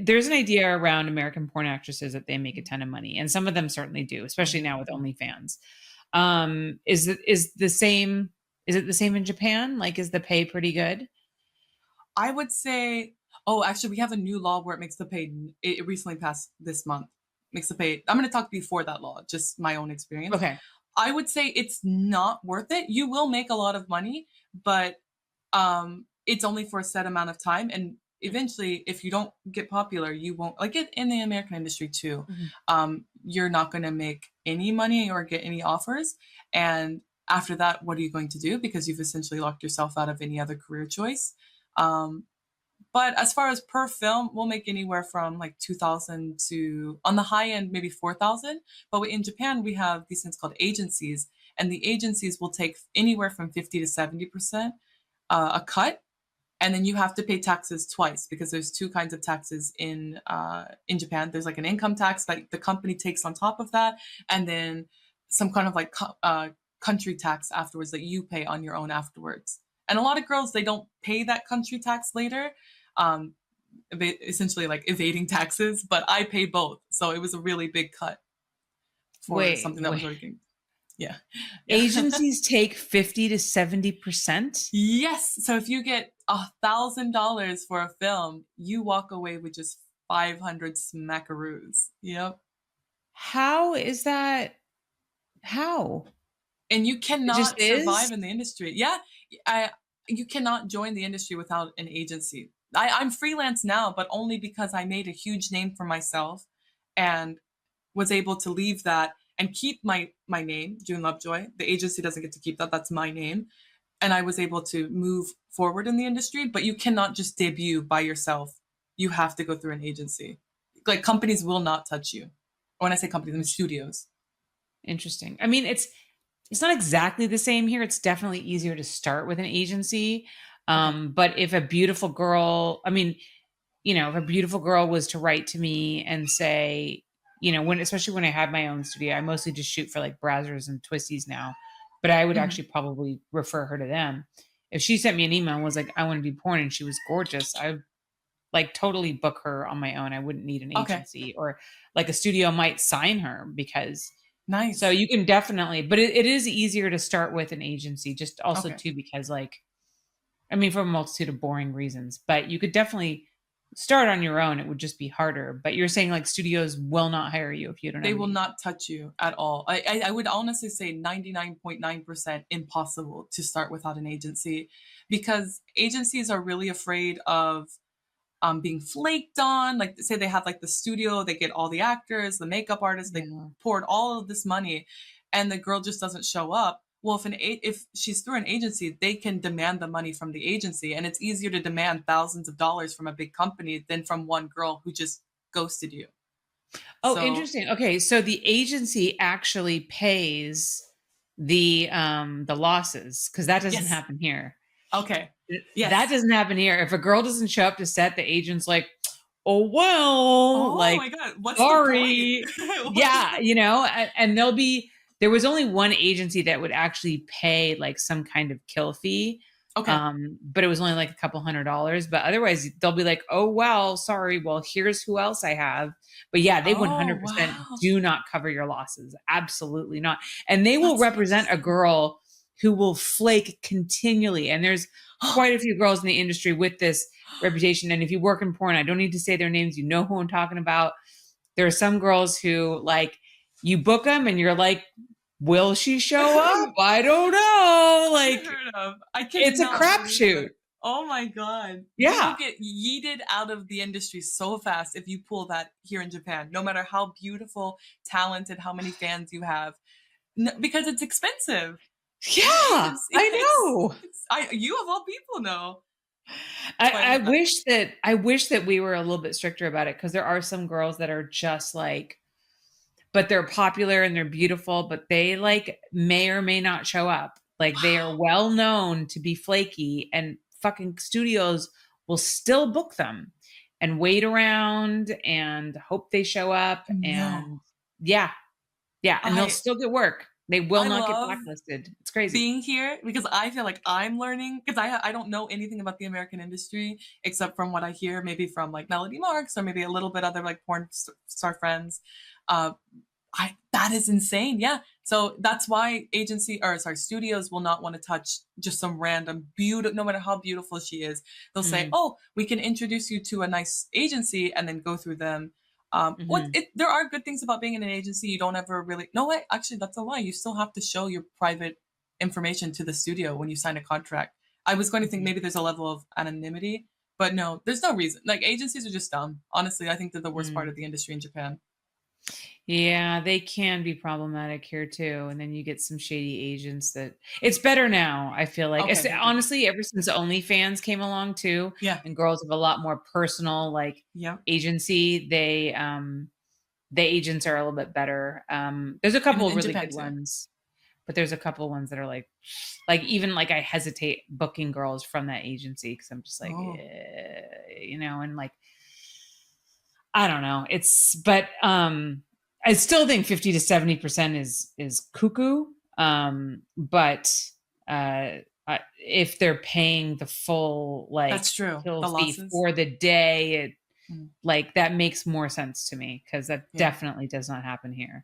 there's an idea around American porn actresses that they make a ton of money, and some of them certainly do, especially now with OnlyFans. Is it the same in Japan? Like, is the pay pretty good? I would say, oh, actually, we have a new law where it makes the pay. It recently passed this month. Makes the pay. I'm going to talk before that law, just my own experience. Okay. I would say it's not worth it. You will make a lot of money, but it's only for a set amount of time. And eventually, if you don't get popular, you won't, like it in the American industry too. You're not going to make any money or get any offers. And after that, what are you going to do? Because you've essentially locked yourself out of any other career choice. But as far as per film, we'll make anywhere from like 2,000 to, on the high end, maybe 4,000. But in Japan, we have these things called agencies, and the agencies will take anywhere from 50 to 70% a cut, and then you have to pay taxes twice because there's two kinds of taxes in Japan. There's like an income tax that the company takes on top of that, and then some kind of like country tax afterwards that you pay on your own afterwards. And a lot of girls, they don't pay that country tax later, essentially like evading taxes, but I pay both. So it was a really big cut for something that was working. Yeah. Agencies take 50 to 70%? Yes. So if you get $1,000 for a film, you walk away with just 500 smackaroos. Yep. How is that? How? And you cannot survive in the industry. Yeah. You cannot join the industry without an agency. I'm freelance now, but only because I made a huge name for myself and was able to leave that and keep my name, June Lovejoy. The agency doesn't get to keep that. That's my name. And I was able to move forward in the industry, but you cannot just debut by yourself. You have to go through an agency. Like, companies will not touch you. When I say companies, I mean studios. Interesting. I mean, it's not exactly the same here. It's definitely easier to start with an agency. But if a beautiful girl, if a beautiful girl was to write to me and say, especially when I had my own studio, I mostly just shoot for like Brazzers and Twisties now, but I would actually probably refer her to them. If she sent me an email and was like, I want to do porn, and she was gorgeous, I would like totally book her on my own. I wouldn't need an agency, or like a studio might sign her because nice. So you can definitely, but it is easier to start with an agency, just also too, because for a multitude of boring reasons, but you could definitely start on your own. It would just be harder. But you're saying like studios will not hire you if you don't. They will not touch you at all. I would honestly say 99.9% impossible to start without an agency, because agencies are really afraid of being flaked on. Like, say they have like the studio, they get all the actors, the makeup artists, they poured all of this money, and the girl just doesn't show up. Well, if she's through an agency, they can demand the money from the agency, and it's easier to demand thousands of dollars from a big company than from one girl who just ghosted you. Oh, interesting. Okay, so the agency actually pays the losses, because that doesn't happen here. Okay. Yes. That doesn't happen here. If a girl doesn't show up to set, the agent's like, oh, well, my God, what's sorry. the point? Yeah, and there was only one agency that would actually pay like some kind of kill fee. Okay. But it was only like a couple $100. But otherwise, they'll be like, oh, well, sorry. Well, here's who else I have. But yeah, they 100% do not cover your losses. Absolutely not. And they will represent a girl who will flake continually. And there's quite a few girls in the industry with this reputation. And if you work in porn, I don't need to say their names. You know who I'm talking about. There are some girls who, like, you book them and you're like, will she show up? I don't know. Like, it's a crapshoot. Oh my God. Yeah. You get yeeted out of the industry so fast if you pull that here in Japan, no matter how beautiful, talented, how many fans you have, because it's expensive. Yeah, I know. You of all people know. I wish that we were a little bit stricter about it, because there are some girls that are just like, but they're popular and they're beautiful, but they like may or may not show up. Like, they are well known to be flaky, and fucking studios will still book them and wait around and hope they show up. And yeah, and they'll still get work. They will I not get love blacklisted. It's crazy. being here because I feel like I'm learning because I don't know anything about the American industry except from what I hear, maybe from like Melody Marks or maybe a little bit other like porn star friends. Uh, I that is insane. Yeah. So that's why studios will not want to touch just some random beautiful, no matter how beautiful she is. They'll say, Mm, "Oh, we can introduce you to a nice agency," and then go through them. mhm, There are good things about being in an agency. You don't ever really. No way. Actually, that's a lie. You still have to show your private information to the studio when you sign a contract. I was going to think mhm. maybe there's a level of anonymity, but no, there's no reason. Like agencies are just dumb. Honestly, I think they're the worst part Mm. of the industry in Japan. Yeah, they can be problematic here too. And then you get some shady agents that it's better now, I feel like. Okay, okay, good. Honestly, ever since OnlyFans came along too, Yeah, and girls have a lot more personal like yeah. agency, the agents are a little bit better. There's a couple of In really Japan good too. ones, but there's a couple of ones that are like even like I hesitate booking girls from that agency because I'm just like, Oh, and like I don't know. But I still think 50 to 70% is cuckoo. But if they're paying the full like that's true. kill The fee losses. for the day, Mm, like that makes more sense to me because that yeah. definitely does not happen here.